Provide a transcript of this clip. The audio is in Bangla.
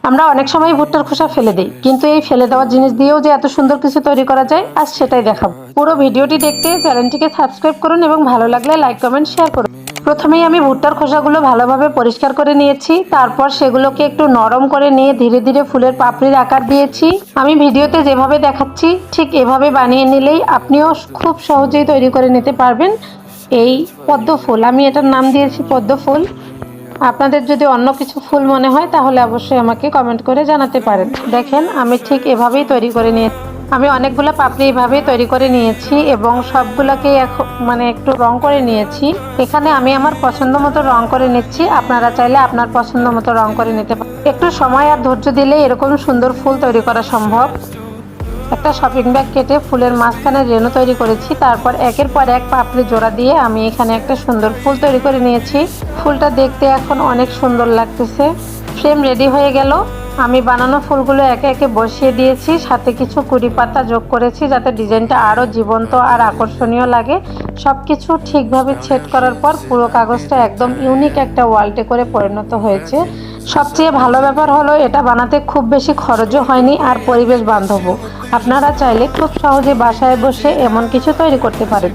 আমরা অনেক সময় ভুট্টার খোসা ফেলে দিই, কিন্তু এই ফেলে দেওয়া জিনিস দিয়েও যে এত সুন্দর কিছু তৈরি করা যায়, আজ সেটাই দেখাবো। পুরো ভিডিওটি দেখতে চ্যানেলটিকে সাবস্ক্রাইব করুন এবং ভালো লাগলে লাইক কমেন্ট শেয়ার করুন। প্রথমেই আমি ভুট্টার খোসাগুলো ভালোভাবে পরিষ্কার করে নিয়েছি। তারপর সেগুলোকে একটু নরম করে নিয়ে ধীরে ধীরে ফুলের পাপড়ির আকার দিয়েছি। আমি ভিডিওতে যেভাবে দেখাচ্ছি ঠিক এভাবে বানিয়ে নিলেই আপনিও খুব সহজেই তৈরি করে নিতে পারবেন এই পদ্ম ফুল। আমি এটার নাম দিয়েছি পদ্ম ফুল। আপনাদের যদি অন্য কিছু ফুল মনে হয় তাহলে অবশ্যই আমাকে কমেন্ট করে জানাতে পারেন। দেখেন আমি ঠিক এভাবেই তৈরি করে নিয়েছি। আমি অনেকগুলো পাপড়ি এভাবেই তৈরি করে নিয়েছি এবং সবগুলোকে একটু রং করে নিয়েছি। এখানে আমি আমার পছন্দ মতো রং করে নিচ্ছি, আপনারা চাইলে আপনার পছন্দ মতো রং করে নিতে পারেন। একটু সময় আর ধৈর্য দিলে এরকম সুন্দর ফুল তৈরি করা সম্ভব। একটা শপিং ব্যাগ কেটে ফুলের মাঝখানে রেণু তৈরি করেছি। তারপর একের পর এক পাপড়ি জোড়া দিয়ে আমি এখানে একটা সুন্দর ফুল তৈরি করে নিয়েছি। ফুলটা দেখতে এখন অনেক সুন্দর লাগতেছে। ফ্রেম রেডি হয়ে গেল। আমি বানানো ফুলগুলো একে একে বসিয়ে দিয়েছি, সাথে কিছু কুড়ি পাতা যোগ করেছি যাতে ডিজাইনটা আরও জীবন্ত আর আকর্ষণীয় লাগে। সব কিছু ঠিকভাবে সেট করার পর পুরো কাগজটা একদম ইউনিক একটা ওয়াল ডেকোরে পরিণত হয়েছে। সবচেয়ে ভালো ব্যাপার হলো এটা বানাতে খুব বেশি খরচও হয়নি আর পরিবেশ বান্ধবও। আপনারা চাইলে খুব সহজে বাসায় বসে এমন কিছু তৈরি করতে পারেন।